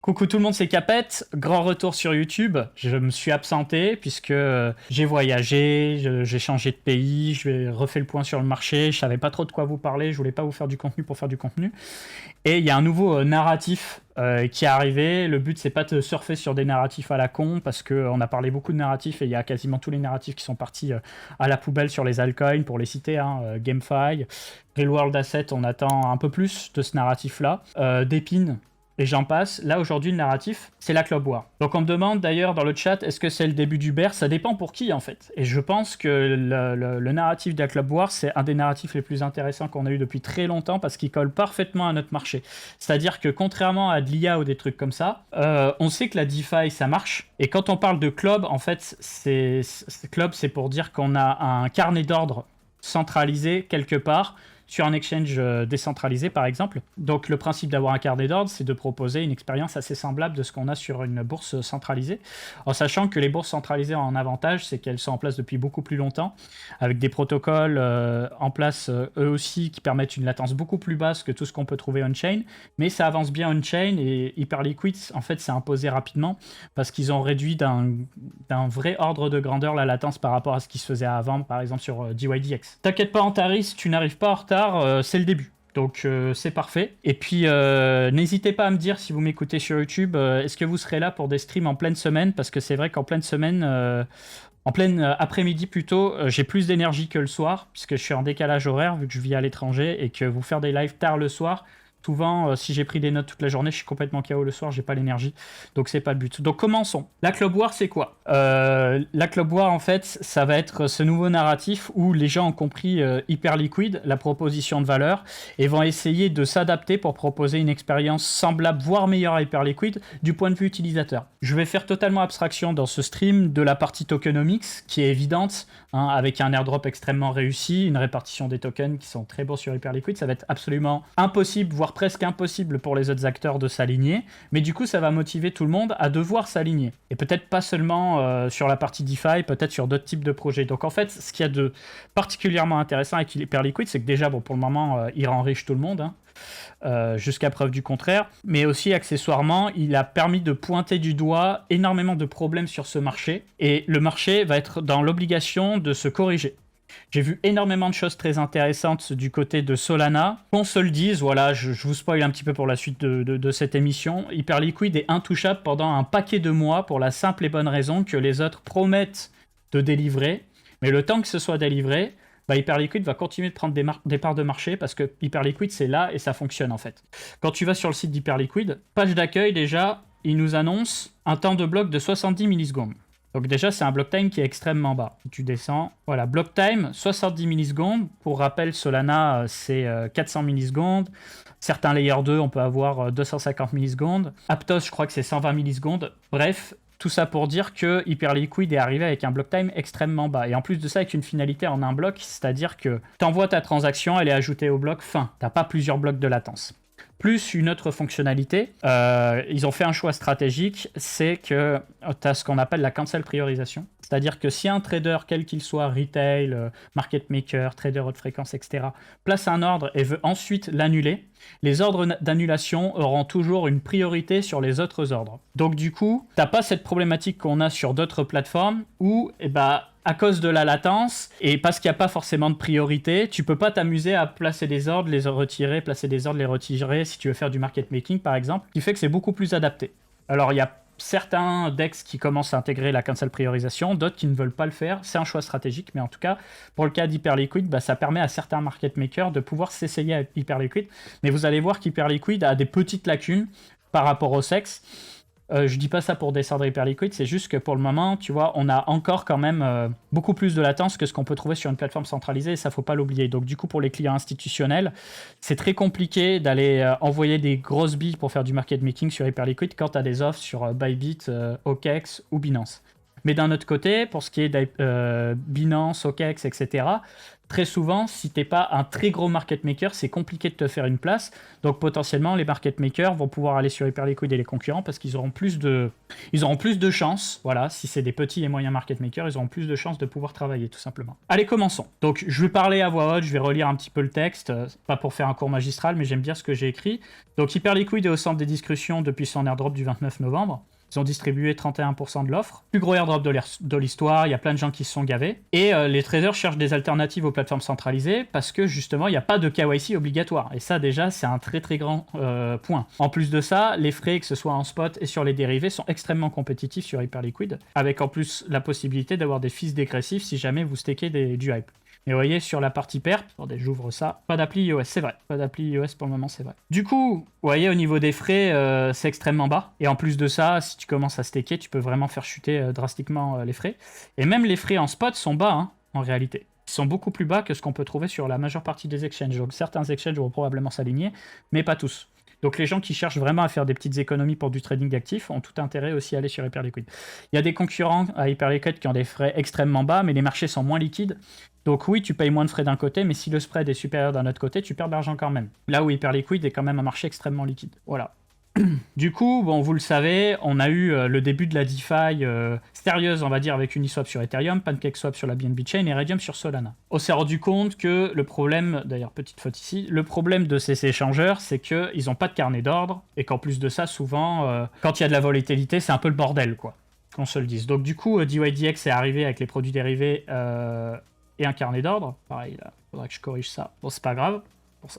Coucou tout le monde, c'est Capette. Grand retour sur YouTube. Je me suis absenté puisque j'ai voyagé, j'ai changé de pays, j'ai refait le point sur le marché. Je savais pas trop de quoi vous parler. Je voulais pas vous faire du contenu pour faire du contenu. Et il y a un nouveau narratif qui est arrivé. Le but, c'est pas de surfer sur des narratifs à la con parce qu'on a parlé beaucoup de narratifs et il y a quasiment tous les narratifs qui sont partis à la poubelle sur les altcoins, pour les citer. GameFi, Real World Asset, on attend un peu plus de ce narratif-là. Dépine. Et j'en passe. Là, aujourd'hui, le narratif, c'est la Club War. Donc, on me demande d'ailleurs dans le chat, est-ce que c'est le début du bear? Ça dépend pour qui, en fait. Et je pense que le narratif de la Club War, c'est un des narratifs les plus intéressants qu'on a eu depuis très longtemps parce qu'il colle parfaitement à notre marché. C'est-à-dire que, contrairement à de l'IA ou des trucs comme ça, on sait que la DeFi, ça marche. Et quand on parle de club, en fait, club, c'est pour dire qu'on a un carnet d'ordre centralisé quelque part sur un exchange décentralisé, par exemple. Donc, le principe d'avoir un carnet d'ordre, c'est de proposer une expérience assez semblable de ce qu'on a sur une bourse centralisée, en sachant que les bourses centralisées ont un avantage, c'est qu'elles sont en place depuis beaucoup plus longtemps, avec des protocoles en place, eux aussi, qui permettent une latence beaucoup plus basse que tout ce qu'on peut trouver on-chain, mais ça avance bien on-chain, et Hyperliquid, en fait, s'est imposé rapidement, parce qu'ils ont réduit d'un vrai ordre de grandeur la latence par rapport à ce qui se faisait avant, par exemple sur DYDX. T'inquiète pas, Antaris, tu n'arrives pas en retard, c'est le début. Donc c'est parfait. Et puis n'hésitez pas à me dire si vous m'écoutez sur YouTube, est-ce que vous serez là pour des streams en pleine semaine? Parce que c'est vrai qu'en pleine semaine, en pleine après-midi plutôt, j'ai plus d'énergie que le soir, puisque je suis en décalage horaire vu que je vis à l'étranger et que vous faire des lives tard le soir, souvent, si j'ai pris des notes toute la journée, je suis complètement KO le soir, j'ai pas l'énergie, donc c'est pas le but. Donc commençons. La Club War, c'est quoi? La Club War, en fait, ça va être ce nouveau narratif où les gens ont compris Hyperliquid, la proposition de valeur, et vont essayer de s'adapter pour proposer une expérience semblable, voire meilleure à Hyperliquid, du point de vue utilisateur. Je vais faire totalement abstraction dans ce stream de la partie tokenomics, qui est évidente, avec un airdrop extrêmement réussi, une répartition des tokens qui sont très beaux sur Hyperliquid. Ça va être absolument impossible, voire presque impossible pour les autres acteurs de s'aligner, mais du coup ça va motiver tout le monde à devoir s'aligner, et peut-être pas seulement sur la partie DeFi, peut-être sur d'autres types de projets. Donc en fait, ce qu'il y a de particulièrement intéressant avec Hyperliquid, c'est que déjà, bon, pour le moment, il rend riche tout le monde, jusqu'à preuve du contraire, mais aussi accessoirement, il a permis de pointer du doigt énormément de problèmes sur ce marché, et le marché va être dans l'obligation de se corriger. J'ai vu énormément de choses très intéressantes du côté de Solana. Qu'on se le dise, voilà, je vous spoil un petit peu pour la suite de cette émission. Hyperliquid est intouchable pendant un paquet de mois pour la simple et bonne raison que les autres promettent de délivrer. Mais le temps que ce soit délivré, Hyperliquid va continuer de prendre des parts de marché parce que Hyperliquid, c'est là et ça fonctionne en fait. Quand tu vas sur le site d'Hyperliquid, page d'accueil déjà, il nous annonce un temps de bloc de 70 millisecondes. Donc déjà, c'est un block time qui est extrêmement bas. Tu descends, voilà, block time, 70 millisecondes. Pour rappel, Solana, c'est 400 millisecondes. Certains layer 2, on peut avoir 250 millisecondes. Aptos, je crois que c'est 120 millisecondes. Bref, tout ça pour dire que Hyperliquid est arrivé avec un block time extrêmement bas. Et en plus de ça, avec une finalité en un bloc, c'est-à-dire que tu envoies ta transaction, elle est ajoutée au bloc fin. Tu n'as pas plusieurs blocs de latence. Plus une autre fonctionnalité, ils ont fait un choix stratégique, c'est que tu as ce qu'on appelle la cancel priorisation. C'est-à-dire que si un trader, quel qu'il soit, retail, market maker, trader haute fréquence, etc., place un ordre et veut ensuite l'annuler, les ordres d'annulation auront toujours une priorité sur les autres ordres. Donc du coup, tu n'as pas cette problématique qu'on a sur d'autres plateformes où, à cause de la latence, et parce qu'il n'y a pas forcément de priorité, tu peux pas t'amuser à placer des ordres, les retirer, placer des ordres, les retirer, si tu veux faire du market making par exemple, qui fait que c'est beaucoup plus adapté. Alors il y a certains DEX qui commencent à intégrer la cancel priorisation, d'autres qui ne veulent pas le faire, c'est un choix stratégique, mais en tout cas, pour le cas d'Hyperliquid, ça permet à certains market makers de pouvoir s'essayer à Hyperliquid, mais vous allez voir qu'Hyperliquid a des petites lacunes par rapport au sexe. Je dis pas ça pour descendre Hyperliquid, c'est juste que pour le moment, tu vois, on a encore quand même beaucoup plus de latence que ce qu'on peut trouver sur une plateforme centralisée, et ça faut pas l'oublier. Donc du coup, pour les clients institutionnels, c'est très compliqué d'aller envoyer des grosses billes pour faire du market making sur Hyperliquid quand tu as des offres sur Bybit, OKEx ou Binance. Mais d'un autre côté, pour ce qui est Binance, OKEx, etc., très souvent, si t'es pas un très gros market maker, c'est compliqué de te faire une place. Donc potentiellement, les market makers vont pouvoir aller sur Hyperliquid et les concurrents parce qu'ils auront plus de chances. Voilà, si c'est des petits et moyens market makers, ils auront plus de chances de pouvoir travailler, tout simplement. Allez, commençons. Donc, je vais parler à voix haute, je vais relire un petit peu le texte, pas pour faire un cours magistral, mais j'aime bien ce que j'ai écrit. Donc, Hyperliquid est au centre des discussions depuis son airdrop du 29 novembre. Ils ont distribué 31% de l'offre. Plus gros airdrop de l'histoire, il y a plein de gens qui se sont gavés. Et les traders cherchent des alternatives aux plateformes centralisées parce que justement, il n'y a pas de KYC obligatoire. Et ça, déjà, c'est un très très grand point. En plus de ça, les frais, que ce soit en spot et sur les dérivés, sont extrêmement compétitifs sur Hyperliquid, avec en plus la possibilité d'avoir des fees dégressifs si jamais vous stakez du hype. Et vous voyez, sur la partie perp, attendez, j'ouvre ça, pas d'appli iOS, c'est vrai, pas d'appli iOS pour le moment, c'est vrai. Du coup, vous voyez, au niveau des frais, c'est extrêmement bas. Et en plus de ça, si tu commences à staker, tu peux vraiment faire chuter drastiquement les frais. Et même les frais en spot sont bas, hein, en réalité. Ils sont beaucoup plus bas que ce qu'on peut trouver sur la majeure partie des exchanges. Donc certains exchanges vont probablement s'aligner, mais pas tous. Donc les gens qui cherchent vraiment à faire des petites économies pour du trading d'actifs ont tout intérêt aussi à aller sur Hyperliquid. Il y a des concurrents à Hyperliquid qui ont des frais extrêmement bas, mais les marchés sont moins liquides. Donc oui, tu payes moins de frais d'un côté, mais si le spread est supérieur d'un autre côté, tu perds de l'argent quand même. Là où Hyperliquid est quand même un marché extrêmement liquide. Voilà. Du coup, bon, vous le savez, on a eu le début de la DeFi sérieuse, on va dire, avec Uniswap sur Ethereum, PancakeSwap sur la BNB Chain et Raydium sur Solana. On s'est rendu compte que le problème, d'ailleurs, petite faute ici, le problème de ces échangeurs, c'est qu'ils n'ont pas de carnet d'ordre et qu'en plus de ça, souvent, quand il y a de la volatilité, c'est un peu le bordel, quoi, qu'on se le dise. Donc du coup, DYDX est arrivé avec les produits dérivés et un carnet d'ordre. Pareil, là, faudrait que je corrige ça. Bon, c'est pas grave.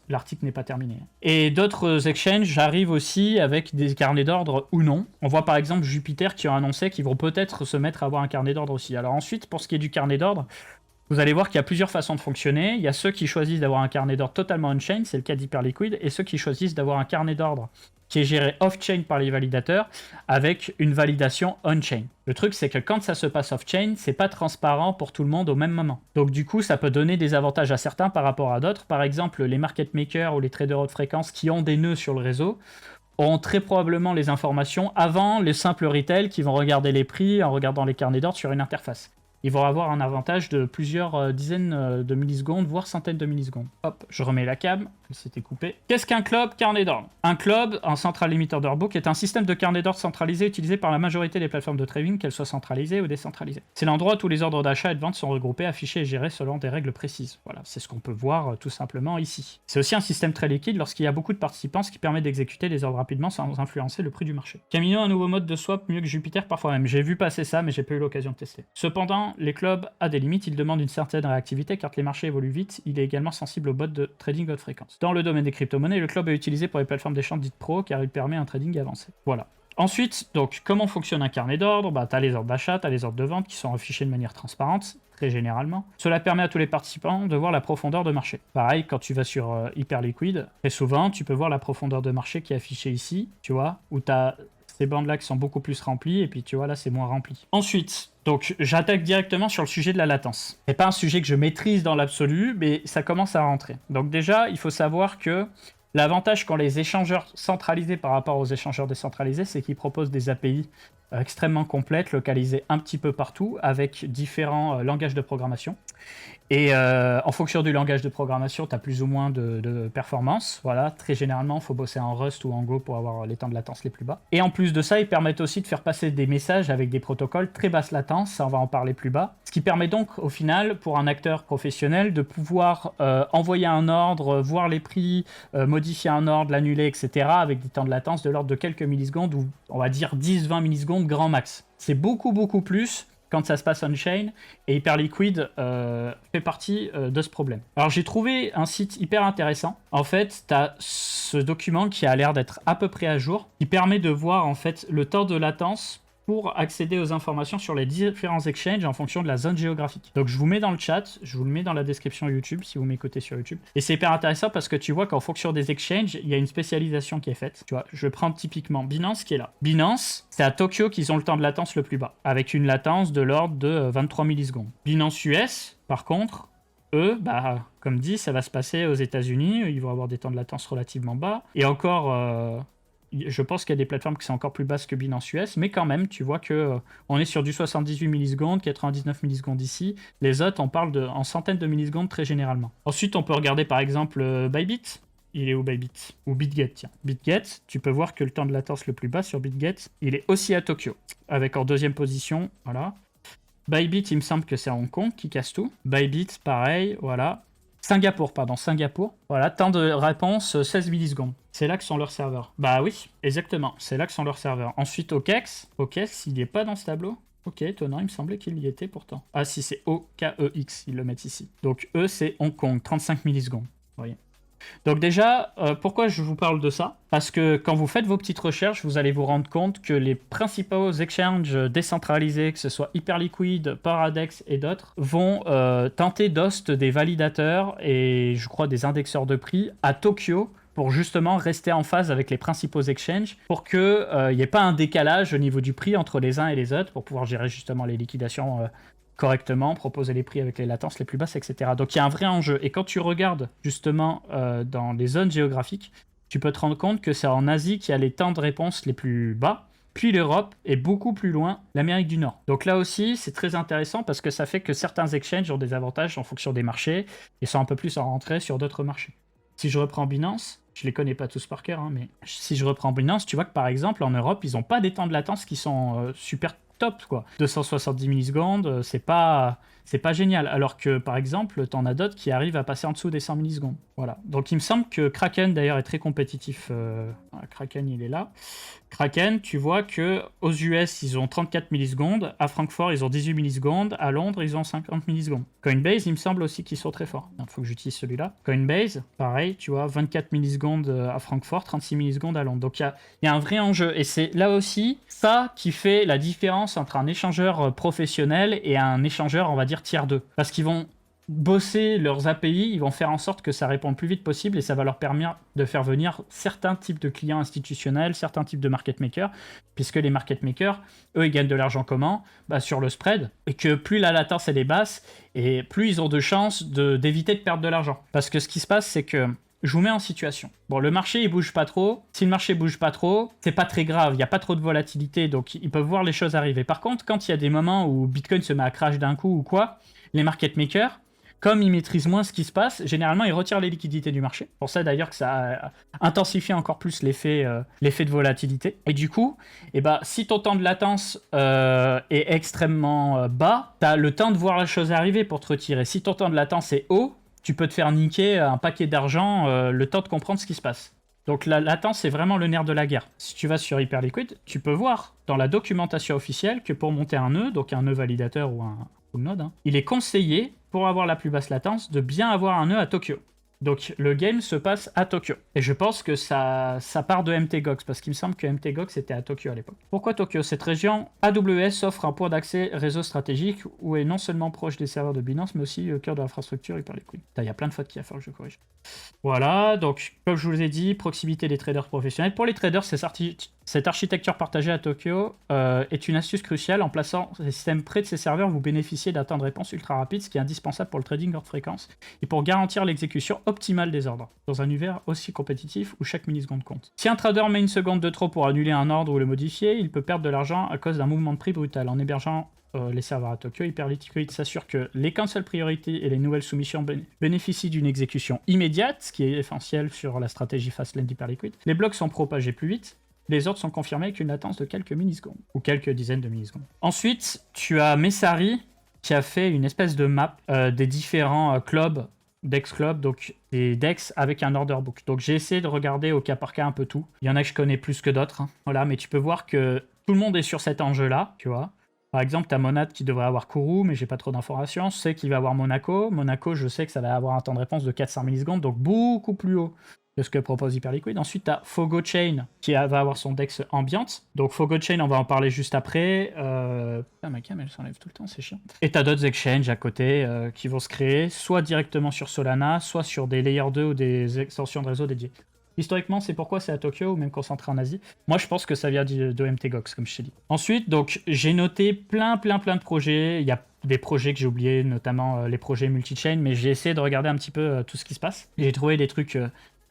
L'article n'est pas terminé. Et d'autres exchanges arrivent aussi avec des carnets d'ordre ou non. On voit par exemple Jupiter qui a annoncé qu'ils vont peut-être se mettre à avoir un carnet d'ordre aussi. Alors ensuite, pour ce qui est du carnet d'ordre, vous allez voir qu'il y a plusieurs façons de fonctionner. Il y a ceux qui choisissent d'avoir un carnet d'ordre totalement on-chain, c'est le cas d'Hyperliquid, et ceux qui choisissent d'avoir un carnet d'ordre qui est géré off-chain par les validateurs avec une validation on-chain. Le truc, c'est que quand ça se passe off-chain, c'est pas transparent pour tout le monde au même moment. Donc du coup, ça peut donner des avantages à certains par rapport à d'autres. Par exemple, les market makers ou les traders haute fréquence qui ont des nœuds sur le réseau auront très probablement les informations avant les simples retail qui vont regarder les prix en regardant les carnets d'ordre sur une interface. Ils vont avoir un avantage de plusieurs dizaines de millisecondes, voire centaines de millisecondes. Hop, je remets la cam, elle s'était coupée. Qu'est-ce qu'un club carnet d'ordre? Un club, un central limit order book, est un système de carnet d'ordre centralisé utilisé par la majorité des plateformes de trading, qu'elles soient centralisées ou décentralisées. C'est l'endroit où tous les ordres d'achat et de vente sont regroupés, affichés et gérés selon des règles précises. Voilà, c'est ce qu'on peut voir tout simplement ici. C'est aussi un système très liquide lorsqu'il y a beaucoup de participants, ce qui permet d'exécuter des ordres rapidement sans influencer le prix du marché. Camino, un nouveau mode de swap mieux que Jupiter parfois même. J'ai vu passer ça, mais j'ai pas eu l'occasion de tester. Cependant, les clubs à des limites, ils demandent une certaine réactivité car les marchés évoluent vite. Il est également sensible aux bots de trading haute fréquence. Dans le domaine des crypto-monnaies, le club est utilisé pour les plateformes d'échange dites pro car il permet un trading avancé. Voilà. Ensuite, donc, comment fonctionne un carnet d'ordre? Tu as les ordres d'achat, tu as les ordres de vente qui sont affichés de manière transparente, très généralement. Cela permet à tous les participants de voir la profondeur de marché. Pareil, quand tu vas sur Hyperliquid, très souvent, tu peux voir la profondeur de marché qui est affichée ici, tu vois, où tu as ces bandes-là qui sont beaucoup plus remplies, et puis tu vois, là, c'est moins rempli. Ensuite, donc, j'attaque directement sur le sujet de la latence. C'est pas un sujet que je maîtrise dans l'absolu, mais ça commence à rentrer. Donc déjà, il faut savoir que l'avantage qu'ont les échangeurs centralisés par rapport aux échangeurs décentralisés, c'est qu'ils proposent des API extrêmement complètes, localisées un petit peu partout, avec différents langages de programmation. Et en fonction du langage de programmation, tu as plus ou moins de performance. Voilà, très généralement, il faut bosser en Rust ou en Go pour avoir les temps de latence les plus bas. Et en plus de ça, ils permettent aussi de faire passer des messages avec des protocoles très basse latence, ça on va en parler plus bas. Ce qui permet donc au final, pour un acteur professionnel, de pouvoir envoyer un ordre, voir les prix, modifier un ordre, l'annuler, etc. avec des temps de latence de l'ordre de quelques millisecondes ou on va dire 10-20 millisecondes grand max. C'est beaucoup plus quand ça se passe on-chain, et Hyperliquid fait partie de ce problème. Alors j'ai trouvé un site hyper intéressant. En fait, tu as ce document qui a l'air d'être à peu près à jour, qui permet de voir en fait le temps de latence pour accéder aux informations sur les différents exchanges en fonction de la zone géographique. Donc je vous mets dans le chat, je vous le mets dans la description YouTube si vous m'écoutez sur YouTube. Et c'est hyper intéressant parce que tu vois qu'en fonction des exchanges, il y a une spécialisation qui est faite. Tu vois, je prends typiquement Binance qui est là. Binance, c'est à Tokyo qu'ils ont le temps de latence le plus bas, avec une latence de l'ordre de 23 millisecondes. Binance US, par contre, eux, bah, comme dit, ça va se passer aux États-Unis, ils vont avoir des temps de latence relativement bas. Et encore Je pense qu'il y a des plateformes qui sont encore plus basses que Binance US, mais quand même, tu vois que on est sur du 78 millisecondes, 99 millisecondes ici. Les autres, on parle en centaines de millisecondes très généralement. Ensuite, on peut regarder par exemple Bybit. Il est où Bybit? Ou BitGet, tiens. BitGet, tu peux voir que le temps de latence le plus bas sur BitGet, il est aussi à Tokyo, avec en deuxième position, voilà. Bybit, il me semble que c'est à Hong Kong qui casse tout. Bybit, pareil, voilà. Singapour. Voilà, temps de réponse 16 millisecondes. C'est là que sont leurs serveurs. Bah oui, exactement, c'est là que sont leurs serveurs. Ensuite, OKEX. OKEX, il n'y est pas dans ce tableau. Ok, étonnant, il me semblait qu'il y était pourtant. Ah si, c'est OKEX, ils le mettent ici. Donc eux, c'est Hong Kong, 35 millisecondes. Vous voyez. Donc déjà, pourquoi je vous parle de ça? Parce que quand vous faites vos petites recherches, vous allez vous rendre compte que les principaux exchanges décentralisés, que ce soit Hyperliquid, Paradex et d'autres, vont tenter d'host des validateurs et je crois des indexeurs de prix à Tokyo pour justement rester en phase avec les principaux exchanges, pour qu'il n'y ait pas un décalage au niveau du prix entre les uns et les autres, pour pouvoir gérer justement les liquidations correctement, proposer les prix avec les latences les plus basses, etc. Donc il y a un vrai enjeu. Et quand tu regardes justement dans les zones géographiques, tu peux te rendre compte que c'est en Asie qu'il y a les temps de réponse les plus bas, puis l'Europe et beaucoup plus loin l'Amérique du Nord. Donc là aussi, c'est très intéressant parce que ça fait que certains exchanges ont des avantages en fonction des marchés et sont un peu plus en rentrée sur d'autres marchés. Si je reprends Binance, je les connais pas tous par cœur, hein, mais si je reprends Binance, tu vois que par exemple en Europe, ils n'ont pas des temps de latence qui sont super top, quoi. 270 millisecondes, c'est pas génial. Alors que, par exemple, t'en as d'autres qui arrivent à passer en dessous des 100 millisecondes. Voilà. Donc, il me semble que Kraken, d'ailleurs, est très compétitif. Kraken, il est là. Kraken, tu vois que aux US, ils ont 34 millisecondes. À Francfort, ils ont 18 millisecondes. À Londres, ils ont 50 millisecondes. Coinbase, il me semble aussi qu'ils sont très forts. Il faut que j'utilise celui-là. Coinbase, pareil, tu vois, 24 millisecondes à Francfort, 36 millisecondes à Londres. Donc, il y a un vrai enjeu. Et c'est là aussi ça qui fait la différence entre un échangeur professionnel et un échangeur, on va dire, tiers 2. Parce qu'ils vont bosser leurs API, ils vont faire en sorte que ça réponde le plus vite possible et ça va leur permettre de faire venir certains types de clients institutionnels, certains types de market makers, puisque les market makers, eux, ils gagnent de l'argent comment? Sur le spread, et que plus la latence elle est basse, et plus ils ont de chances d'éviter de perdre de l'argent. Parce que ce qui se passe, c'est que je vous mets en situation. Bon, le marché, il bouge pas trop. Si le marché bouge pas trop, c'est pas très grave. Il n'y a pas trop de volatilité, donc ils peuvent voir les choses arriver. Par contre, quand il y a des moments où Bitcoin se met à crash d'un coup ou quoi, les market makers, comme ils maîtrisent moins ce qui se passe, généralement, ils retirent les liquidités du marché. Pour ça, d'ailleurs, que ça intensifie encore plus l'effet de volatilité. Et du coup, si ton temps de latence est extrêmement bas, tu as le temps de voir la chose arriver pour te retirer. Si ton temps de latence est haut, tu peux te faire niquer un paquet d'argent, le temps de comprendre ce qui se passe. Donc la latence, c'est vraiment le nerf de la guerre. Si tu vas sur Hyperliquid, tu peux voir dans la documentation officielle que pour monter un nœud, donc un nœud validateur ou un node, il est conseillé, pour avoir la plus basse latence, de bien avoir un nœud à Tokyo. Donc le game se passe à Tokyo. Et je pense que ça part de MTGOX, parce qu'il me semble que MTGOX était à Tokyo à l'époque. Pourquoi Tokyo? Cette région, AWS offre un point d'accès réseau stratégique où est non seulement proche des serveurs de Binance, mais aussi au cœur de l'infrastructure Hyperliquid. Il y a plein de fautes qu'il va falloir que je corrige. Voilà, donc comme je vous ai dit, proximité des traders professionnels. Pour les traders, cette architecture partagée à Tokyo est une astuce cruciale. En plaçant ces systèmes près de ces serveurs, vous bénéficiez d'un temps de réponse ultra rapide, ce qui est indispensable pour le trading hors fréquence et pour garantir l'exécution optimale des ordres, dans un univers aussi compétitif où chaque milliseconde compte. Si un trader met une seconde de trop pour annuler un ordre ou le modifier, il peut perdre de l'argent à cause d'un mouvement de prix brutal. En hébergeant les serveurs à Tokyo, Hyperliquid s'assure que les cancel priority et les nouvelles soumissions bénéficient d'une exécution immédiate, ce qui est essentiel sur la stratégie Fastlane d'Hyperliquid. Les blocs sont propagés plus vite. Les ordres sont confirmés avec une latence de quelques millisecondes, ou quelques dizaines de millisecondes. Ensuite, tu as Messari qui a fait une espèce de map des différents clubs, DEX club, donc des DEX avec un order book. Donc j'ai essayé de regarder au cas par cas un peu tout. Il y en a que je connais plus que d'autres, hein. Voilà, mais tu peux voir que tout le monde est sur cet enjeu-là, tu vois. Par exemple, tu as Monad qui devrait avoir Kourou, mais j'ai pas trop d'informations. Je sais qu'il va avoir Monaco. Monaco, je sais que ça va avoir un temps de réponse de 400 millisecondes, donc beaucoup plus haut que ce que propose Hyperliquid. Ensuite, tu as Fogo Chain qui va avoir son DEX ambiante. Donc Fogo Chain, on va en parler juste après. Ma cam, elle s'enlève tout le temps, c'est chiant. Et tu as d'autres exchanges à côté qui vont se créer, soit directement sur Solana, soit sur des Layer 2 ou des extensions de réseau dédiées. Historiquement, c'est pourquoi c'est à Tokyo ou même concentré en Asie. Moi, je pense que ça vient de MTGOX, comme je t'ai dit. Ensuite, donc, j'ai noté plein de projets. Il y a des projets que j'ai oubliés, notamment les projets multi-chain, mais j'ai essayé de regarder un petit peu tout ce qui se passe. J'ai trouvé des trucs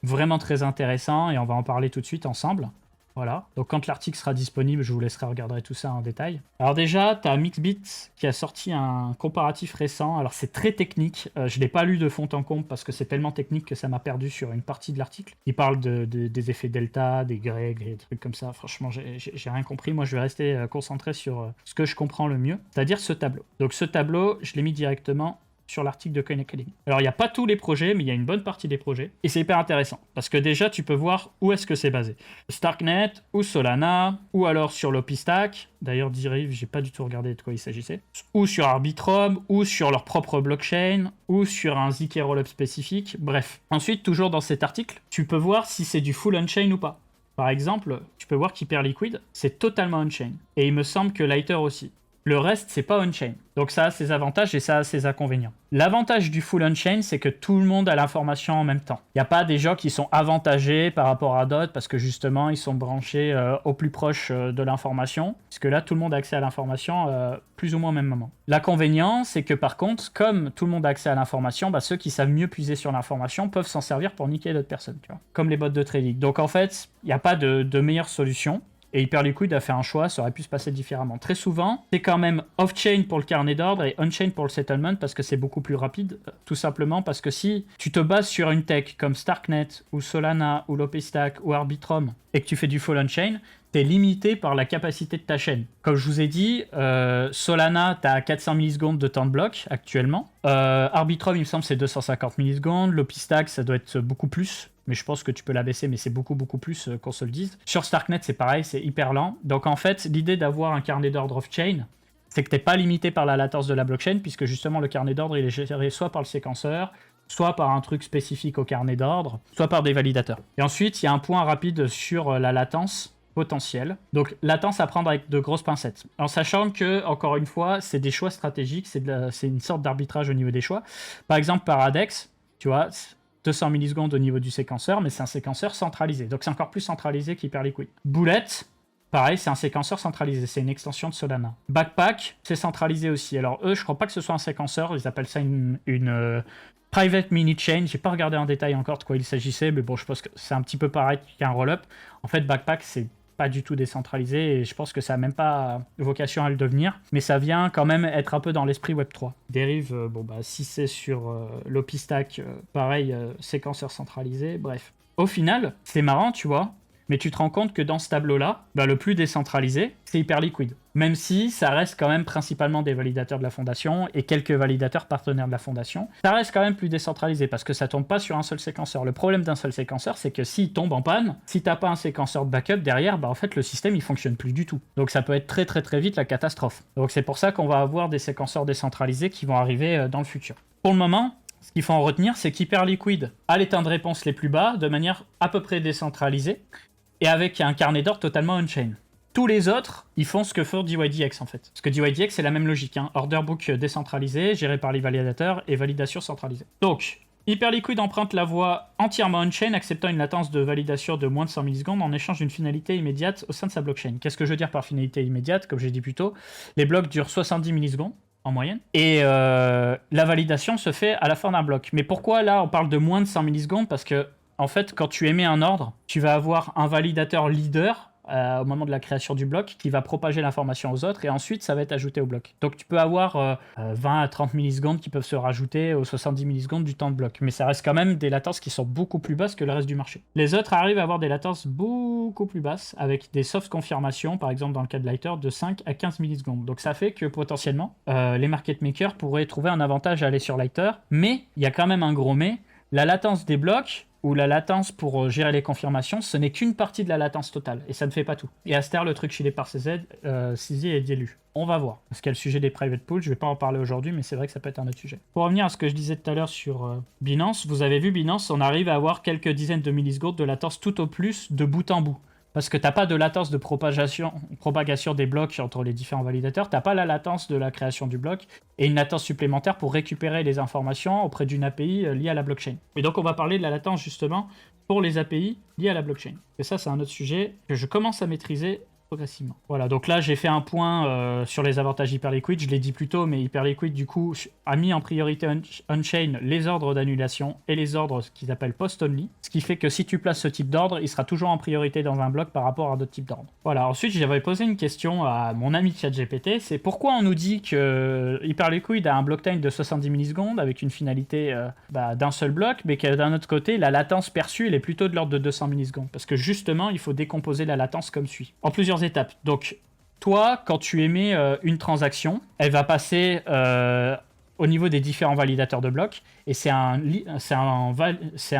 vraiment très intéressants et on va en parler tout de suite ensemble. Voilà. Donc quand l'article sera disponible, je vous laisserai regarder tout ça en détail. Alors déjà, tu as Mixbit qui a sorti un comparatif récent. Alors c'est très technique. Je ne l'ai pas lu de fond en comble parce que c'est tellement technique que ça m'a perdu sur une partie de l'article. Il parle des effets delta, des grecs, des trucs comme ça. Franchement, j'ai rien compris. Moi, je vais rester concentré sur ce que je comprends le mieux, c'est-à-dire ce tableau. Donc ce tableau, je l'ai mis directement sur l'article de Coin Academy. Alors, il n'y a pas tous les projets, mais il y a une bonne partie des projets. Et c'est hyper intéressant, parce que déjà, tu peux voir où est-ce que c'est basé. Starknet, ou Solana, ou alors sur l'OpiStack. D'ailleurs, Derive, j'ai pas du tout regardé de quoi il s'agissait. Ou sur Arbitrum, ou sur leur propre blockchain, ou sur un ZK Rollup spécifique. Bref. Ensuite, toujours dans cet article, tu peux voir si c'est du full on-chain ou pas. Par exemple, tu peux voir qu'Hyperliquid, c'est totalement on-chain. Et il me semble que Lighter aussi. Le reste, c'est pas on-chain. Donc ça a ses avantages et ça a ses inconvénients. L'avantage du full on-chain, c'est que tout le monde a l'information en même temps. Il n'y a pas des gens qui sont avantagés par rapport à d'autres parce que justement, ils sont branchés au plus proche de l'information. Parce que là, tout le monde a accès à l'information plus ou moins au même moment. L'inconvénient, c'est que par contre, comme tout le monde a accès à l'information, ceux qui savent mieux puiser sur l'information peuvent s'en servir pour niquer d'autres personnes, tu vois, comme les bots de trading. Donc en fait, il n'y a pas de meilleure solution. Et Hyperliquid a fait un choix, ça aurait pu se passer différemment. Très souvent, c'est quand même off-chain pour le carnet d'ordre et on-chain pour le settlement parce que c'est beaucoup plus rapide, tout simplement parce que si tu te bases sur une tech comme Starknet ou Solana ou l'OpiStack ou Arbitrum et que tu fais du full on-chain, t'es limité par la capacité de ta chaîne. Comme je vous ai dit, Solana, t'as 400 millisecondes de temps de bloc actuellement. Arbitrum, il me semble, c'est 250 millisecondes. L'OpiStack, ça doit être beaucoup plus. Mais je pense que tu peux la baisser, mais c'est beaucoup plus qu'on se le dise. Sur Starknet, c'est pareil, c'est hyper lent. Donc en fait, l'idée d'avoir un carnet d'ordre off-chain, c'est que tu n'es pas limité par la latence de la blockchain, puisque justement le carnet d'ordre, il est géré soit par le séquenceur, soit par un truc spécifique au carnet d'ordre, soit par des validateurs. Et ensuite, il y a un point rapide sur la latence potentielle. Donc latence à prendre avec de grosses pincettes. En sachant que, encore une fois, c'est des choix stratégiques, c'est une sorte d'arbitrage au niveau des choix. Par exemple, Paradex, tu vois, 200 millisecondes au niveau du séquenceur, mais c'est un séquenceur centralisé. Donc c'est encore plus centralisé qu'Hyperliquid. Bullet, pareil, c'est un séquenceur centralisé. C'est une extension de Solana. Backpack, c'est centralisé aussi. Alors eux, je crois pas que ce soit un séquenceur. Ils appellent ça une private mini chain. J'ai pas regardé en détail encore de quoi il s'agissait, mais bon, je pense que c'est un petit peu pareil qu'un rollup. En fait, Backpack, c'est pas du tout décentralisé et je pense que ça n'a même pas vocation à le devenir, mais ça vient quand même être un peu dans l'esprit Web3. Derive, si c'est sur l'OpiStack, pareil, séquenceur centralisé, bref. Au final, c'est marrant, tu vois, mais tu te rends compte que dans ce tableau-là, le plus décentralisé, c'est Hyperliquid. Même si ça reste quand même principalement des validateurs de la fondation et quelques validateurs partenaires de la fondation, ça reste quand même plus décentralisé parce que ça tombe pas sur un seul séquenceur. Le problème d'un seul séquenceur, c'est que s'il tombe en panne, si t'as pas un séquenceur de backup derrière, en fait le système il fonctionne plus du tout. Donc ça peut être très vite la catastrophe. Donc c'est pour ça qu'on va avoir des séquenceurs décentralisés qui vont arriver dans le futur. Pour le moment, ce qu'il faut en retenir, c'est qu'Hyperliquid a les temps de réponse les plus bas de manière à peu près décentralisée et avec un carnet d'ordre totalement on-chain. Tous les autres, ils font ce que fait DYDX en fait. Parce que DYDX, c'est la même logique. Order book décentralisé, géré par les validateurs et validation centralisée. Donc, Hyperliquid emprunte la voie entièrement on-chain, acceptant une latence de validation de moins de 100 millisecondes en échange d'une finalité immédiate au sein de sa blockchain. Qu'est-ce que je veux dire par finalité immédiate? Comme j'ai dit plus tôt, les blocs durent 70 millisecondes en moyenne. Et la validation se fait à la fin d'un bloc. Mais pourquoi là on parle de moins de 100 millisecondes? Parce que en fait, quand tu émets un ordre, tu vas avoir un validateur leader au moment de la création du bloc qui va propager l'information aux autres et ensuite ça va être ajouté au bloc. Donc tu peux avoir 20 à 30 millisecondes qui peuvent se rajouter aux 70 millisecondes du temps de bloc. Mais ça reste quand même des latences qui sont beaucoup plus basses que le reste du marché. Les autres arrivent à avoir des latences beaucoup plus basses avec des soft confirmations, par exemple dans le cas de Lighter, de 5 à 15 millisecondes. Donc ça fait que potentiellement les market makers pourraient trouver un avantage à aller sur Lighter. Mais il y a quand même un gros mais. La latence des blocs ou la latence pour gérer les confirmations, ce n'est qu'une partie de la latence totale, et ça ne fait pas tout. Et à cette heure, le truc chillé par CZ, CZ est dilué. On va voir. Parce qu'il y a le sujet des private pools, je ne vais pas en parler aujourd'hui, mais c'est vrai que ça peut être un autre sujet. Pour revenir à ce que je disais tout à l'heure sur Binance, vous avez vu Binance, on arrive à avoir quelques dizaines de millisecondes de latence tout au plus de bout en bout. Parce que tu n'as pas de latence de propagation des blocs entre les différents validateurs, tu n'as pas la latence de la création du bloc et une latence supplémentaire pour récupérer les informations auprès d'une API liée à la blockchain. Et donc on va parler de la latence justement pour les API liées à la blockchain. Et ça c'est un autre sujet que je commence à maîtriser progressivement. Voilà, donc là j'ai fait un point sur les avantages Hyperliquid, je l'ai dit plus tôt, mais Hyperliquid du coup a mis en priorité on-chain les ordres d'annulation et les ordres qu'ils appellent post-only, ce qui fait que si tu places ce type d'ordre, il sera toujours en priorité dans un bloc par rapport à d'autres types d'ordres. Voilà, ensuite j'avais posé une question à mon ami ChatGPT, c'est pourquoi on nous dit que Hyperliquid a un block time de 70 millisecondes avec une finalité d'un seul bloc, mais que d'un autre côté, la latence perçue elle est plutôt de l'ordre de 200 millisecondes, parce que justement, il faut décomposer la latence comme suit, en plusieurs étapes. Donc, toi, quand tu émets une transaction, elle va passer au niveau des différents validateurs de blocs, et c'est un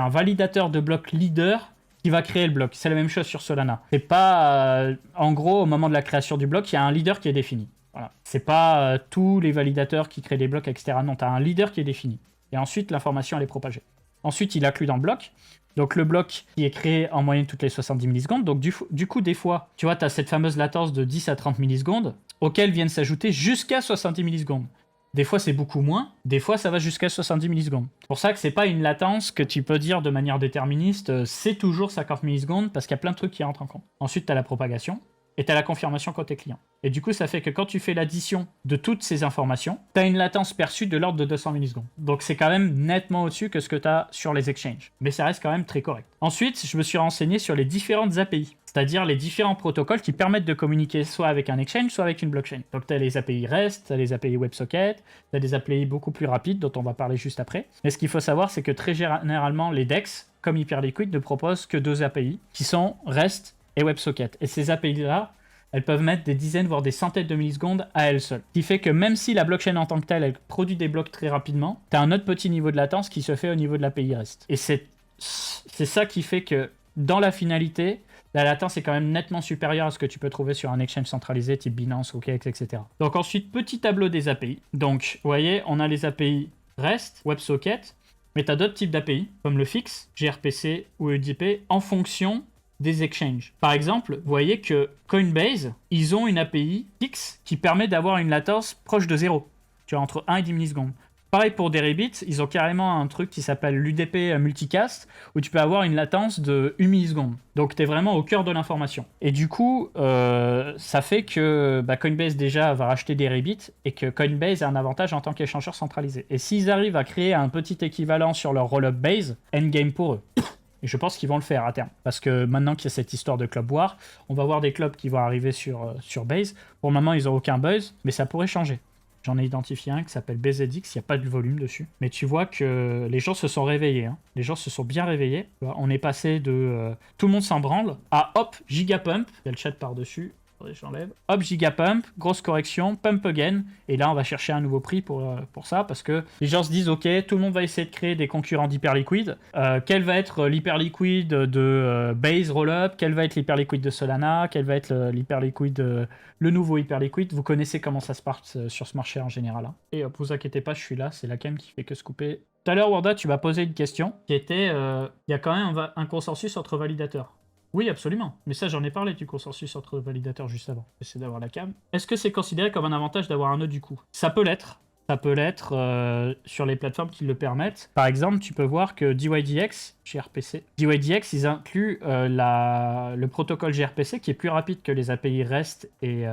validateur de bloc leader qui va créer le bloc. C'est la même chose sur Solana. C'est pas, en gros, au moment de la création du bloc, il y a un leader qui est défini. Voilà. C'est pas tous les validateurs qui créent des blocs, etc. Non, tu as un leader qui est défini. Et ensuite, l'information, elle est propagée. Ensuite, il inclut dans le bloc. Donc le bloc qui est créé en moyenne toutes les 70 millisecondes. Donc du coup, des fois, tu vois, tu as cette fameuse latence de 10 à 30 millisecondes, auxquelles viennent s'ajouter jusqu'à 70 millisecondes. Des fois, c'est beaucoup moins. Des fois, ça va jusqu'à 70 millisecondes. C'est pour ça que c'est pas une latence que tu peux dire de manière déterministe, c'est toujours 50 millisecondes, parce qu'il y a plein de trucs qui rentrent en compte. Ensuite, tu as la propagation. Et tu as la confirmation côté client. Et du coup, ça fait que quand tu fais l'addition de toutes ces informations, tu as une latence perçue de l'ordre de 200 millisecondes. Donc c'est quand même nettement au-dessus que ce que tu as sur les exchanges. Mais ça reste quand même très correct. Ensuite, je me suis renseigné sur les différentes API, c'est-à-dire les différents protocoles qui permettent de communiquer soit avec un exchange, soit avec une blockchain. Donc tu as les API REST, tu as les API WebSocket, tu as des API beaucoup plus rapides dont on va parler juste après. Mais ce qu'il faut savoir, c'est que très généralement, les DEX, comme Hyperliquid, ne proposent que 2 API, qui sont REST et WebSocket. Et ces API-là, elles peuvent mettre des dizaines, voire des centaines de millisecondes à elles seules. Ce qui fait que même si la blockchain en tant que telle, elle produit des blocs très rapidement, tu as un autre petit niveau de latence qui se fait au niveau de l'API REST. Et c'est ça qui fait que, dans la finalité, la latence est quand même nettement supérieure à ce que tu peux trouver sur un exchange centralisé type Binance, OKX, etc. Donc ensuite, petit tableau des API. Donc, vous voyez, on a les API REST, WebSocket, mais tu as d'autres types d'API, comme le fixe, gRPC ou UDP, en fonction des exchanges. Par exemple, vous voyez que Coinbase, ils ont une API fixe qui permet d'avoir une latence proche de 0. Tu vois, entre 1 et 10 millisecondes. Pareil pour Deribit, ils ont carrément un truc qui s'appelle l'UDP Multicast, où tu peux avoir une latence de 1 milliseconde. Donc tu es vraiment au cœur de l'information. Et du coup, ça fait que Coinbase déjà va racheter Deribit, et que Coinbase a un avantage en tant qu'échangeur centralisé. Et s'ils arrivent à créer un petit équivalent sur leur roll-up base, endgame pour eux. Et je pense qu'ils vont le faire à terme. Parce que maintenant qu'il y a cette histoire de club war, on va voir des clubs qui vont arriver sur Base. Pour le moment, ils n'ont aucun buzz, mais ça pourrait changer. J'en ai identifié un qui s'appelle BZX, il n'y a pas de volume dessus. Mais tu vois que les gens se sont réveillés. Hein. Les gens se sont bien réveillés. On est passé de tout le monde s'en branle à hop, gigapump. Il y a le chat par-dessus. J'enlève. Hop, gigapump, grosse correction, pump again. Et là, on va chercher un nouveau prix pour ça parce que les gens se disent, ok, tout le monde va essayer de créer des concurrents d'Hyperliquid. Quel va être l'Hyperliquid de Base Rollup? Quel va être l'Hyperliquid de Solana? Quel va être l'Hyperliquid, le nouveau Hyperliquid? Vous connaissez comment ça se passe sur ce marché en général. Hein. Et vous inquiétez pas, je suis là. C'est la cam qui fait que se couper. Tout à l'heure, Warda, tu m'as posé une question qui était, il y a quand même un consensus entre validateurs. Oui, absolument. Mais ça, j'en ai parlé du consensus entre validateurs juste avant. J'essaie d'avoir la cam. Est-ce que c'est considéré comme un avantage d'avoir un nœud du coup? Ça peut l'être. Ça peut l'être sur les plateformes qui le permettent. Par exemple, tu peux voir que DYDX, gRPC, DYDX, ils incluent le protocole gRPC qui est plus rapide que les API REST et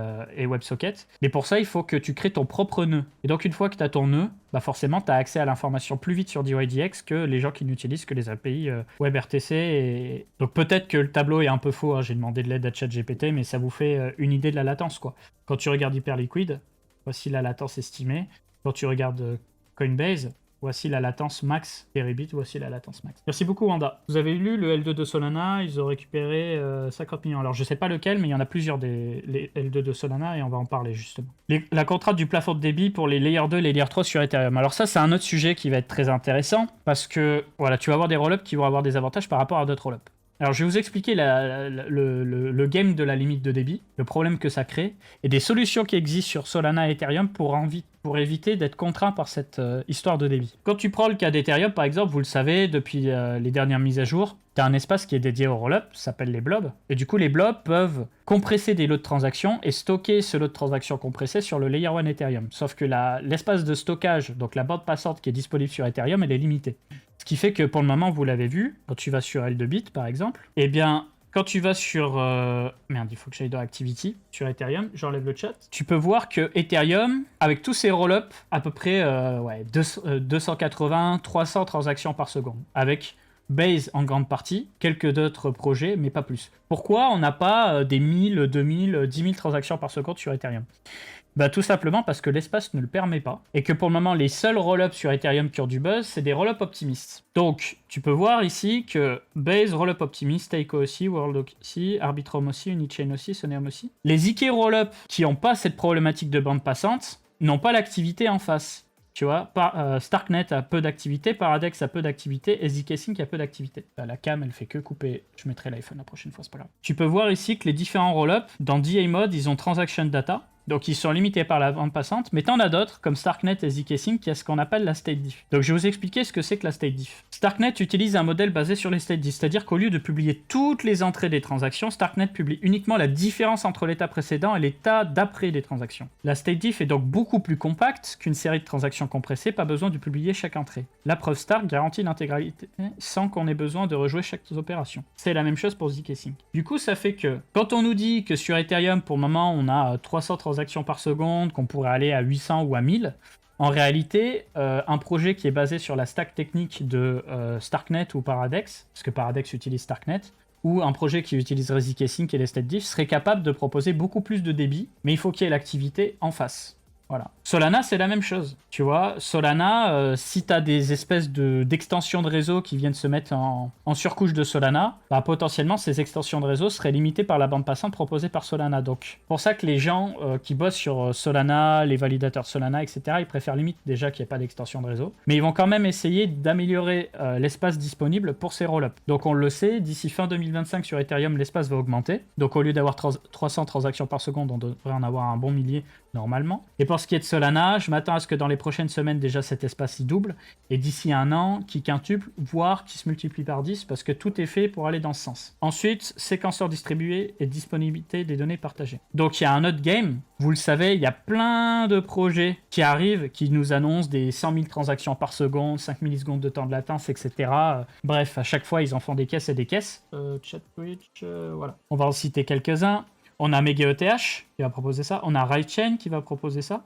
WebSocket. Mais pour ça, il faut que tu crées ton propre nœud. Et donc, une fois que tu as ton nœud, forcément, tu as accès à l'information plus vite sur DYDX que les gens qui n'utilisent que les API WebRTC. Donc, peut-être que le tableau est un peu faux. Hein. J'ai demandé de l'aide à ChatGPT, mais ça vous fait une idée de la latence, quoi. Quand tu regardes Hyperliquid, voici la latence estimée. Quand tu regardes Coinbase, voici la latence max. Deribit, voici la latence max. Merci beaucoup, Wanda. Vous avez lu le L2 de Solana, ils ont récupéré 50 millions. Alors, je ne sais pas lequel, mais il y en a plusieurs des L2 de Solana et on va en parler justement. La contrainte du plafond de débit pour les Layer 2, les Layer 3 sur Ethereum. Alors ça, c'est un autre sujet qui va être très intéressant parce que voilà, tu vas avoir des roll-ups qui vont avoir des avantages par rapport à d'autres roll-ups. Alors, je vais vous expliquer le game de la limite de débit, le problème que ça crée, et des solutions qui existent sur Solana et Ethereum pour éviter d'être contraint par cette histoire de débit. Quand tu prends le cas d'Ethereum, par exemple, vous le savez, depuis les dernières mises à jour, tu as un espace qui est dédié au roll-up, ça s'appelle les blobs, et du coup, les blobs peuvent compresser des lots de transactions et stocker ce lot de transactions compressé sur le Layer 1 Ethereum. Sauf que l'espace de stockage, donc la bande passante qui est disponible sur Ethereum, elle est limitée. Ce qui fait que pour le moment, vous l'avez vu, quand tu vas sur L2Bit par exemple, eh bien, quand tu vas sur... Merde, il faut que j'aille dans Activity, sur Ethereum, j'enlève le chat. Tu peux voir que Ethereum, avec tous ses roll-ups, à peu près 280, 300 transactions par seconde, avec Base en grande partie, quelques d'autres projets, mais pas plus. Pourquoi on n'a pas des 1000, 2000, 10 000 transactions par seconde sur Ethereum? Bah, tout simplement parce que l'espace ne le permet pas, et que pour le moment, les seuls roll-ups sur Ethereum qui ont du buzz, c'est des roll-ups optimistes. Donc, tu peux voir ici que Base, roll-up optimiste, Taiko aussi, World aussi, Arbitrum aussi, Unichain aussi, Soneum aussi. Les IK roll-up qui n'ont pas cette problématique de bande passante n'ont pas l'activité en face. Tu vois, Starknet a peu d'activité, Paradex a peu d'activité, et zkSync a peu d'activité. La cam, elle fait que couper. Je mettrai l'iPhone la prochaine fois, c'est pas grave. Tu peux voir ici que les différents roll-ups, dans DA mode, ils ont transaction data. Donc ils sont limités par la bande passante, mais t'en as d'autres, comme Starknet et zkSync, qui a ce qu'on appelle la state diff. Donc je vais vous expliquer ce que c'est que la state diff. Starknet utilise un modèle basé sur les state diff, c'est-à-dire qu'au lieu de publier toutes les entrées des transactions, Starknet publie uniquement la différence entre l'état précédent et l'état d'après des transactions. La state diff est donc beaucoup plus compacte qu'une série de transactions compressées, pas besoin de publier chaque entrée. La preuve Stark garantit l'intégralité sans qu'on ait besoin de rejouer chaque opération. C'est la même chose pour zkSync. Du coup, ça fait que quand on nous dit que sur Ethereum, pour le moment, on a 300 transactions par seconde, qu'on pourrait aller à 800 ou à 1000, en réalité, un projet qui est basé sur la stack technique de Starknet ou Paradex, parce que Paradex utilise Starknet, ou un projet qui utiliserait zkSync et les state diff, serait capable de proposer beaucoup plus de débit, mais il faut qu'il y ait l'activité en face. Voilà. Solana, c'est la même chose. Tu vois, Solana, si tu as des espèces d'extensions de réseau qui viennent se mettre en surcouche de Solana, bah, potentiellement, ces extensions de réseau seraient limitées par la bande passante proposée par Solana. Donc, pour ça que les gens qui bossent sur Solana, les validateurs Solana, etc., ils préfèrent limite déjà qu'il n'y ait pas d'extension de réseau. Mais ils vont quand même essayer d'améliorer l'espace disponible pour ces roll-ups. Donc, on le sait, d'ici fin 2025 sur Ethereum, l'espace va augmenter. Donc, au lieu d'avoir 300 transactions par seconde, on devrait en avoir un bon millier normalement. Et pour ce qui est de Solana, je m'attends à ce que dans les prochaines semaines, déjà cet espace y double, et d'ici un an, qui quintuple, voire qui se multiplie par 10, parce que tout est fait pour aller dans ce sens. Ensuite, séquenceur distribué et disponibilité des données partagées. Donc il y a un autre game, vous le savez, il y a plein de projets qui arrivent, qui nous annoncent des 100 000 transactions par seconde, 5 millisecondes de temps de latence, etc. Bref, à chaque fois, ils en font des caisses et des caisses. ChatBridge, voilà. On va en citer quelques-uns. On a MegaETH qui va proposer ça. On a RideChain qui va proposer ça.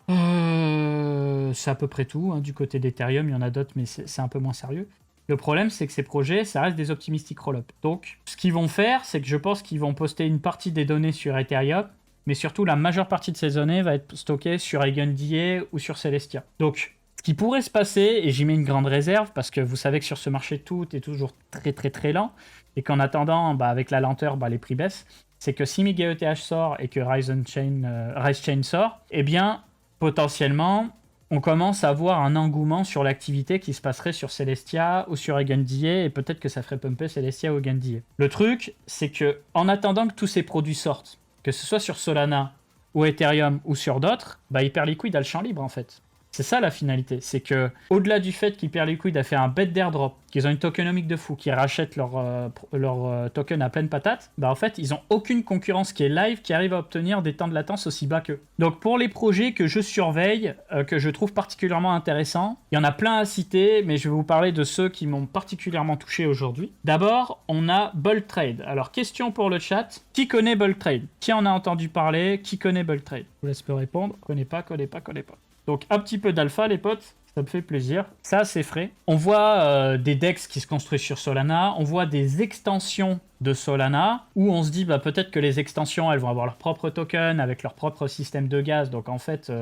C'est à peu près tout. Hein. Du côté d'Ethereum, il y en a d'autres, mais c'est un peu moins sérieux. Le problème, c'est que ces projets, ça reste des optimistic roll-up. Donc, ce qu'ils vont faire, c'est que je pense qu'ils vont poster une partie des données sur Ethereum, mais surtout, la majeure partie de ces données va être stockée sur EigenDA ou sur Celestia. Donc, ce qui pourrait se passer, et j'y mets une grande réserve, parce que vous savez que sur ce marché, tout est toujours très très très lent, et qu'en attendant, avec la lenteur, les prix baissent, c'est que si MegaETH sort et que RiseChain sort, eh bien, potentiellement, on commence à voir un engouement sur l'activité qui se passerait sur Celestia ou sur EigenDA, et peut-être que ça ferait pumper Celestia ou EigenDA. Le truc, c'est que en attendant que tous ces produits sortent, que ce soit sur Solana ou Ethereum ou sur d'autres, Hyperliquid a le champ libre en fait. C'est ça la finalité, c'est que au-delà du fait qu'Hyperliquid a fait un bet d'airdrop, qu'ils ont une tokenomique de fou, qu'ils rachètent leur token à pleine patate, en fait ils ont aucune concurrence qui est live qui arrive à obtenir des temps de latence aussi bas qu'eux. Donc pour les projets que je surveille, que je trouve particulièrement intéressants, il y en a plein à citer, mais je vais vous parler de ceux qui m'ont particulièrement touché aujourd'hui. D'abord, on a Bulk Trade. Alors question pour le chat, qui connaît Bulk Trade? Qui en a entendu parler? Qui connaît Bulk Trade? Je vous laisse me répondre. Connais pas. Donc un petit peu d'alpha les potes, ça me fait plaisir. Ça c'est frais. On voit des DEX qui se construisent sur Solana, on voit des extensions de Solana, où on se dit peut-être que les extensions elles vont avoir leur propre token avec leur propre système de gaz, donc en fait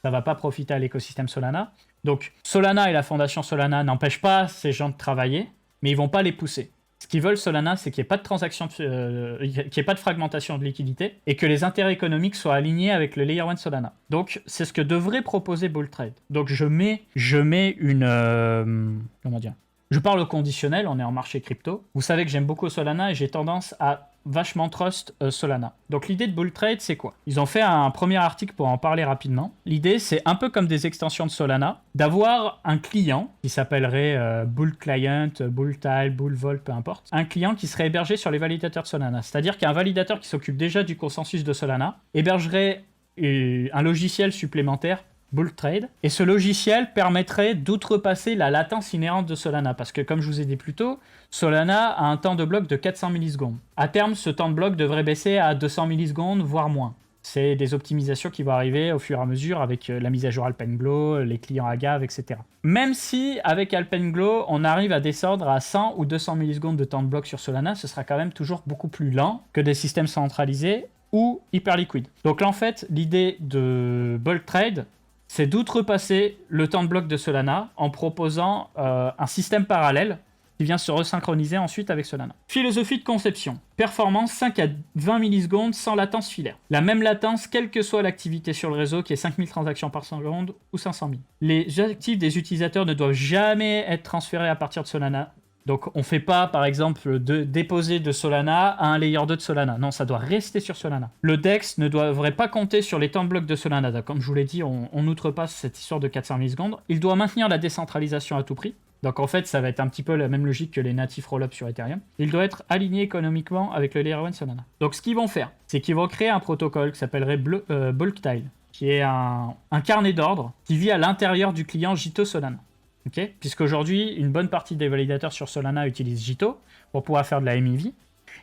ça va pas profiter à l'écosystème Solana. Donc Solana et la fondation Solana n'empêchent pas ces gens de travailler, mais ils vont pas les pousser. Ce qu'ils veulent Solana, c'est qu'il n'y ait pas de transaction, qu'il n'y ait pas de fragmentation de liquidité et que les intérêts économiques soient alignés avec le Layer 1 Solana. Donc, c'est ce que devrait proposer Bulk Trade. Donc, je mets une... comment dire ? Je parle au conditionnel, on est en marché crypto. Vous savez que j'aime beaucoup Solana et j'ai tendance à vachement trust Solana. Donc l'idée de Bulk Trade, c'est quoi? Ils ont fait un premier article pour en parler rapidement. L'idée, c'est un peu comme des extensions de Solana, d'avoir un client qui s'appellerait Bulk Client, Bulk Tile, Bulk Vault, peu importe. Un client qui serait hébergé sur les validateurs de Solana. C'est-à-dire qu'un validateur qui s'occupe déjà du consensus de Solana hébergerait un logiciel supplémentaire Bulk Trade. Et ce logiciel permettrait d'outrepasser la latence inhérente de Solana. Parce que comme je vous ai dit plus tôt, Solana a un temps de bloc de 400 millisecondes. À terme, ce temps de bloc devrait baisser à 200 millisecondes, voire moins. C'est des optimisations qui vont arriver au fur et à mesure avec la mise à jour Alpenglow, les clients Agave, etc. Même si avec Alpenglow, on arrive à descendre à 100 ou 200 millisecondes de temps de bloc sur Solana, ce sera quand même toujours beaucoup plus lent que des systèmes centralisés ou hyper liquides. Donc là, en fait, l'idée de Bulk Trade, c'est d'outrepasser le temps de bloc de Solana en proposant un système parallèle qui vient se resynchroniser ensuite avec Solana. Philosophie de conception. Performance 5 à 20 millisecondes sans latence filaire. La même latence, quelle que soit l'activité sur le réseau, qui est 5000 transactions par seconde ou 500 000. Les actifs des utilisateurs ne doivent jamais être transférés à partir de Solana. Donc on ne fait pas, par exemple, de déposer de Solana à un layer 2 de Solana. Non, ça doit rester sur Solana. Le DEX ne devrait pas compter sur les temps de bloc de Solana. Donc, comme je vous l'ai dit, on outrepasse cette histoire de 400 millisecondes. Il doit maintenir la décentralisation à tout prix. Donc en fait, ça va être un petit peu la même logique que les natifs rollups sur Ethereum. Il doit être aligné économiquement avec le Layer 1 Solana. Donc ce qu'ils vont faire, c'est qu'ils vont créer un protocole qui s'appellerait BulkTile, qui est un carnet d'ordre qui vit à l'intérieur du client Jito Solana. Okay, puisqu'aujourd'hui, une bonne partie des validateurs sur Solana utilisent Jito pour pouvoir faire de la MEV.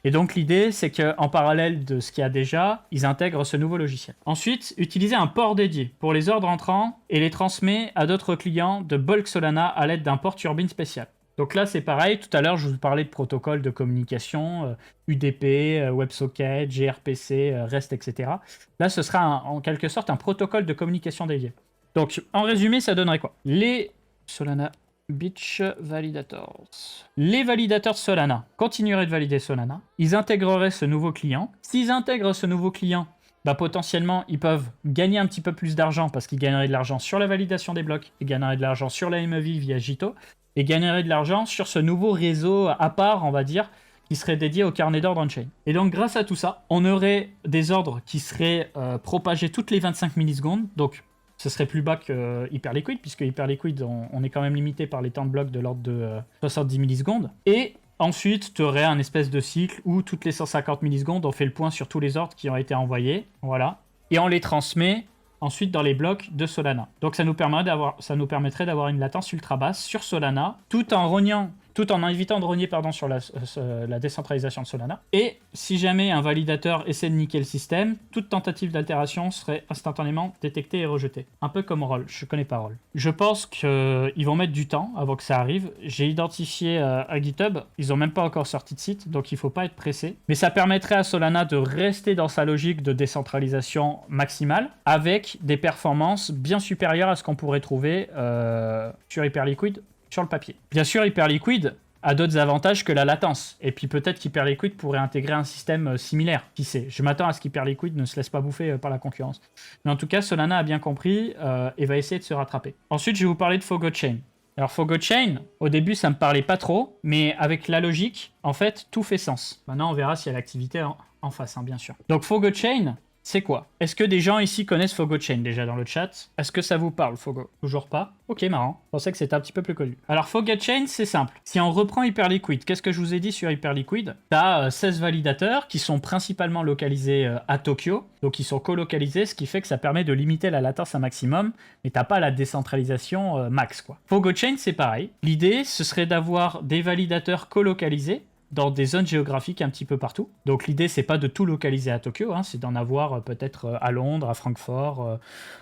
Et donc l'idée, c'est qu'en parallèle de ce qu'il y a déjà, ils intègrent ce nouveau logiciel. Ensuite, utiliser un port dédié pour les ordres entrants et les transmet à d'autres clients de Bulk Solana à l'aide d'un port turbine spécial. Donc là, c'est pareil. Tout à l'heure, je vous parlais de protocoles de communication, UDP, WebSocket, gRPC, REST, etc. Là, ce sera en quelque sorte un protocole de communication dédié. Donc, en résumé, ça donnerait quoi? Les Solana Beach Validators. Les validateurs Solana continueraient de valider Solana. Ils intégreraient ce nouveau client. S'ils intègrent ce nouveau client, bah potentiellement, ils peuvent gagner un petit peu plus d'argent parce qu'ils gagneraient de l'argent sur la validation des blocs, ils gagneraient de l'argent sur la MEV via Jito, et gagneraient de l'argent sur ce nouveau réseau à part, on va dire, qui serait dédié au carnet d'ordre on-chain. Et donc, grâce à tout ça, on aurait des ordres qui seraient propagés toutes les 25 millisecondes. Donc, ce serait plus bas que Hyperliquid, puisque Hyperliquid, on est quand même limité par les temps de bloc de l'ordre de 70 millisecondes. Et ensuite, tu aurais un espèce de cycle où toutes les 150 millisecondes, on fait le point sur tous les ordres qui ont été envoyés. Voilà. Et on les transmet ensuite dans les blocs de Solana. Donc ça nous permettrait d'avoir une latence ultra basse sur Solana, tout en évitant de rogner sur la décentralisation de Solana. Et si jamais un validateur essaie de niquer le système, toute tentative d'altération serait instantanément détectée et rejetée. Un peu comme Roll, je connais pas Roll. Je pense qu'ils vont mettre du temps avant que ça arrive. J'ai identifié à GitHub, ils ont même pas encore sorti de site, donc il faut pas être pressé. Mais ça permettrait à Solana de rester dans sa logique de décentralisation maximale, avec des performances bien supérieures à ce qu'on pourrait trouver sur Hyperliquid sur le papier. Bien sûr, Hyperliquid a d'autres avantages que la latence. Et puis peut-être qu'Hyperliquid pourrait intégrer un système similaire. Qui sait? Je m'attends à ce qu'Hyperliquid ne se laisse pas bouffer par la concurrence. Mais en tout cas, Solana a bien compris et va essayer de se rattraper. Ensuite, je vais vous parler de Fogochain. Alors Fogochain, au début, ça me parlait pas trop, mais avec la logique, en fait, tout fait sens. Maintenant, on verra s'il y a l'activité en face, hein, bien sûr. Donc Fogochain, c'est quoi? Est-ce que des gens ici connaissent Fogochain déjà dans le chat? Est-ce que ça vous parle, Fogo? Toujours pas? Ok, marrant. Je pensais que c'était un petit peu plus connu. Alors, Fogochain, c'est simple. Si on reprend Hyperliquid, qu'est-ce que je vous ai dit sur Hyperliquid? T'as 16 validateurs qui sont principalement localisés à Tokyo. Donc, ils sont colocalisés, ce qui fait que ça permet de limiter la latence un maximum, mais t'as pas la décentralisation max, quoi. Fogochain, c'est pareil. L'idée, ce serait d'avoir des validateurs colocalisés dans des zones géographiques un petit peu partout. Donc l'idée, c'est pas de tout localiser à Tokyo, hein, c'est d'en avoir peut-être à Londres, à Francfort,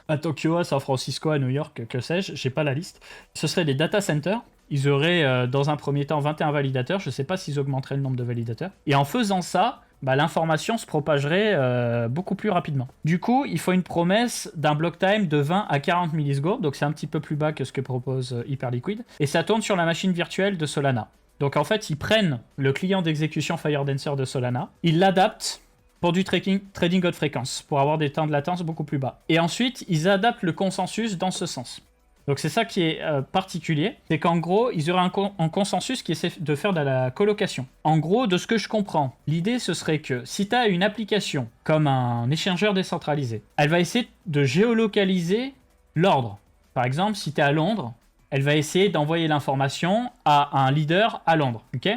à Tokyo, à San Francisco, à New York, que sais-je, j'ai pas la liste. Ce seraient des data centers. Ils auraient dans un premier temps 21 validateurs, je sais pas s'ils augmenteraient le nombre de validateurs. Et en faisant ça, l'information se propagerait beaucoup plus rapidement. Du coup, il faut une promesse d'un block time de 20 à 40 millisecondes, donc c'est un petit peu plus bas que ce que propose Hyperliquid, et ça tourne sur la machine virtuelle de Solana. Donc en fait, ils prennent le client d'exécution FireDancer de Solana, ils l'adaptent pour du trading haute fréquence, pour avoir des temps de latence beaucoup plus bas. Et ensuite, ils adaptent le consensus dans ce sens. Donc c'est ça qui est particulier, c'est qu'en gros, ils auraient un consensus qui essaie de faire de la colocation. En gros, de ce que je comprends, l'idée ce serait que si tu as une application comme un échangeur décentralisé, elle va essayer de géolocaliser l'ordre. Par exemple, si tu es à Londres, elle va essayer d'envoyer l'information à un leader à Londres, ok?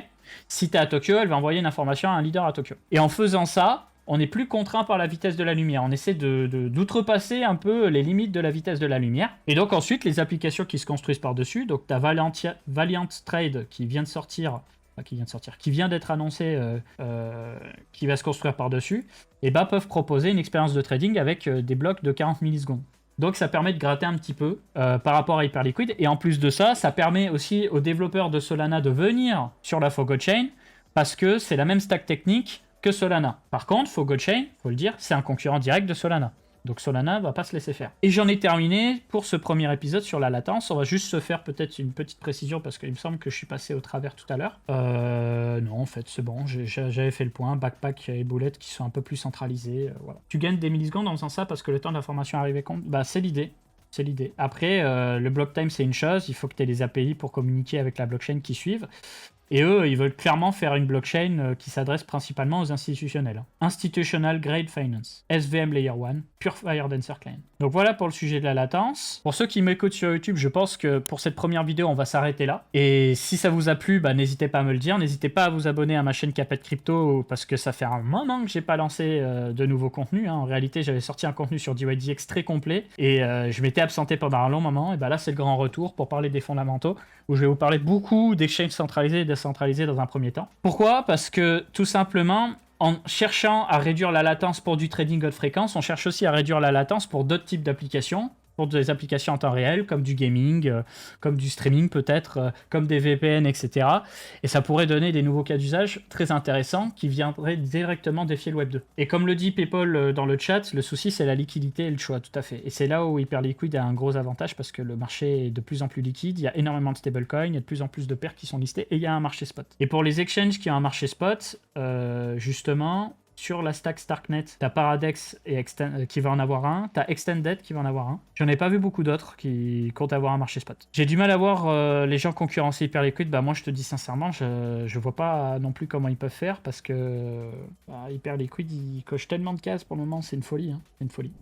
Si tu es à Tokyo, elle va envoyer une information à un leader à Tokyo. Et en faisant ça, on n'est plus contraint par la vitesse de la lumière. On essaie d'outrepasser un peu les limites de la vitesse de la lumière. Et donc ensuite, les applications qui se construisent par-dessus. Donc tu as Valiant Trade qui vient de sortir, qui vient d'être annoncé, qui va se construire par-dessus, et bah peuvent proposer une expérience de trading avec des blocs de 40 millisecondes. Donc ça permet de gratter un petit peu par rapport à Hyperliquid. Et en plus de ça, ça permet aussi aux développeurs de Solana de venir sur la Fogo Chain parce que c'est la même stack technique que Solana. Par contre, Fogo Chain, faut le dire, c'est un concurrent direct de Solana. Donc Solana va pas se laisser faire. Et j'en ai terminé pour ce premier épisode sur la latence. On va juste se faire peut-être une petite précision parce qu'il me semble que je suis passé au travers tout à l'heure. Non, en fait, c'est bon. J'avais fait le point. Backpack et boulettes qui sont un peu plus centralisées. Voilà. Tu gagnes des millisecondes en faisant ça parce que le temps d'information arrivé compte. Bah, c'est l'idée. C'est l'idée. Après, le block time, c'est une chose. Il faut que tu aies les API pour communiquer avec la blockchain qui suivent. Et eux, ils veulent clairement faire une blockchain qui s'adresse principalement aux institutionnels. Institutional Grade Finance, SVM Layer 1, Pure Fire Dancer Client. Donc voilà pour le sujet de la latence. Pour ceux qui m'écoutent sur YouTube, je pense que pour cette première vidéo, on va s'arrêter là. Et si ça vous a plu, bah, n'hésitez pas à me le dire. N'hésitez pas à vous abonner à ma chaîne Capet Crypto parce que ça fait un moment que j'ai pas lancé de nouveaux contenus. En réalité, j'avais sorti un contenu sur DYDX très complet et je m'étais absenté pendant un long moment. Et bah là, c'est le grand retour pour parler des fondamentaux où je vais vous parler beaucoup d'exchanges centralisés et décentralisés dans un premier temps. Pourquoi? Parce que tout simplement, en cherchant à réduire la latence pour du trading haute fréquence, on cherche aussi à réduire la latence pour d'autres types d'applications, pour des applications en temps réel, comme du gaming, comme du streaming peut-être, comme des VPN, etc. Et ça pourrait donner des nouveaux cas d'usage très intéressants qui viendraient directement défier le Web 2. Et comme le dit People dans le chat, le souci c'est la liquidité et le choix, tout à fait. Et c'est là où Hyperliquid a un gros avantage parce que le marché est de plus en plus liquide, il y a énormément de stablecoins, il y a de plus en plus de paires qui sont listées et il y a un marché spot. Et pour les exchanges qui ont un marché spot, justement, sur la stack Starknet, t'as Paradex qui va en avoir un, t'as Extended qui va en avoir un. J'en ai pas vu beaucoup d'autres qui comptent avoir un marché spot. J'ai du mal à voir les gens concurrencer Hyperliquid. Bah moi je te dis sincèrement, je vois pas non plus comment ils peuvent faire parce que Hyperliquid il coche tellement de cases pour le moment, c'est une folie, hein. C'est une folie.